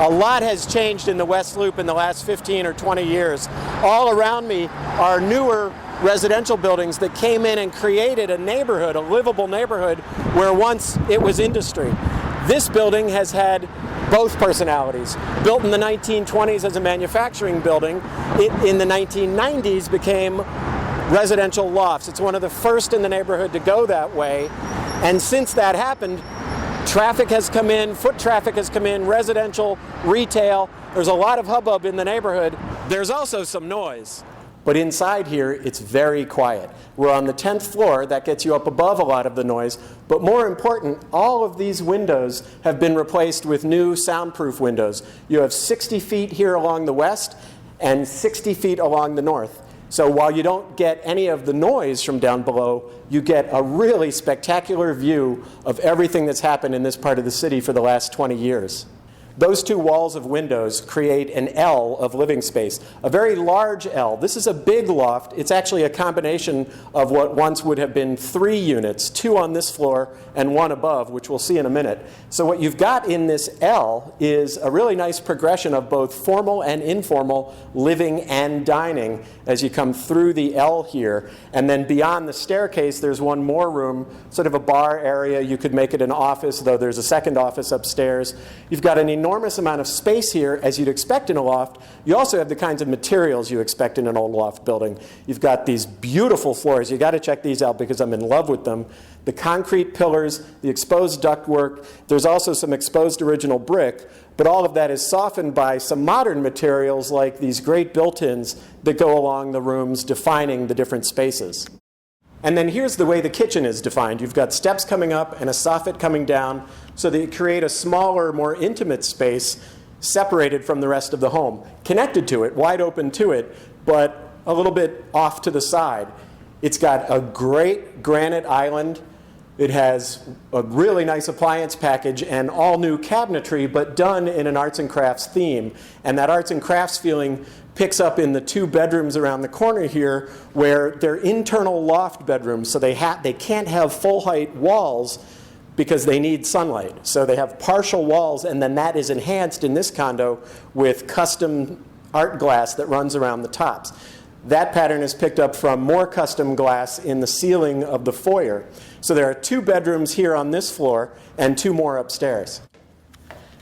A lot has changed in the West Loop in the last 15 or 20 years. All around me are newer residential buildings that came in and created a neighborhood, a livable neighborhood, where once it was industry. This building has had both personalities. Built in the 1920s as a manufacturing building, it in the 1990s became residential lofts. It's one of the first in the neighborhood to go that way. And since that happened, traffic has come in, foot traffic has come in, residential, retail. There's a lot of hubbub in the neighborhood. There's also some noise. But inside here, it's very quiet. We're on the 10th floor. That gets you up above a lot of the noise. But more important, all of these windows have been replaced with new soundproof windows. You have 60 feet here along the west and 60 feet along the north. So while you don't get any of the noise from down below, you get a really spectacular view of everything that's happened in this part of the city for the last 20 years. Those two walls of windows create an L of living space, a very large L. This is a big loft. It's actually a combination of what once would have been 3 units, 2 on this floor and 1 above, which we'll see in a minute. So what you've got in this L is a really nice progression of both formal and informal living and dining as you come through the L here. And then beyond the staircase, there's one more room, sort of a bar area. You could make it an office, though there's a second office upstairs. You've got an enormous amount of space here, as you'd expect in a loft. You also have the kinds of materials you expect in an old loft building. You've got these beautiful floors. You've got to check these out because I'm in love with them. The concrete pillars, the exposed ductwork. There's also some exposed original brick, but all of that is softened by some modern materials like these great built-ins that go along the rooms, defining the different spaces. And then here's the way the kitchen is defined. You've got steps coming up and a soffit coming down so that you create a smaller, more intimate space separated from the rest of the home, connected to it, wide open to it, but a little bit off to the side. It's got a great granite island. It has a really nice appliance package and all new cabinetry, but done in an arts and crafts theme. And that arts and crafts feeling picks up in the 2 bedrooms around the corner here, where they're internal loft bedrooms, so they can't have full height walls because they need sunlight. So they have partial walls, and then that is enhanced in this condo with custom art glass that runs around the tops. That pattern is picked up from more custom glass in the ceiling of the foyer. So there are 2 bedrooms here on this floor and 2 more upstairs.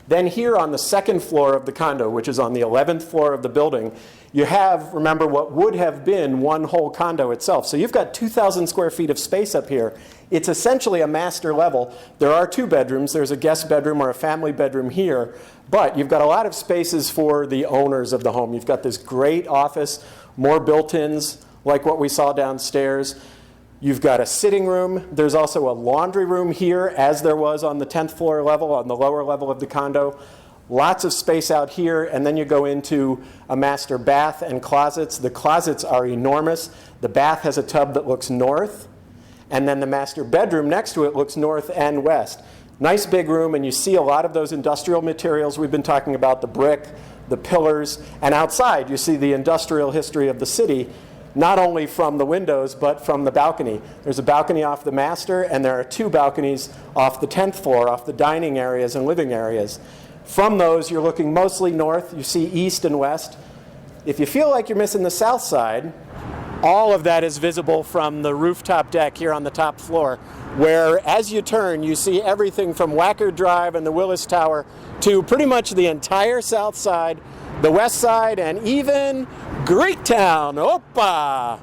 Then here on the 2nd floor of the condo, which is on the 11th floor of the building, you have, remember, what would have been one whole condo itself. So you've got 2,000 square feet of space up here. It's essentially a master level. There are 2 bedrooms. There's a guest bedroom or a family bedroom here. But you've got a lot of spaces for the owners of the home. You've got this great office, more built-ins like what we saw downstairs. You've got a sitting room. There's also a laundry room here, as there was on the 10th floor level, on the lower level of the condo. Lots of space out here, and then you go into a master bath and closets. The closets are enormous. The bath has a tub that looks north, and then the master bedroom next to it looks north and west. Nice big room, and you see a lot of those industrial materials we've been talking about, the brick, the pillars, and outside you see the industrial history of the city, not only from the windows, but from the balcony. There's a balcony off the master, and there are 2 balconies off the 10th floor, off the dining areas and living areas. From those, you're looking mostly north. You see east and west. If you feel like you're missing the south side, all of that is visible from the rooftop deck here on the top floor, where as you turn, you see everything from Wacker Drive and the Willis Tower to pretty much the entire south side, the west side, and even Greektown. Opa!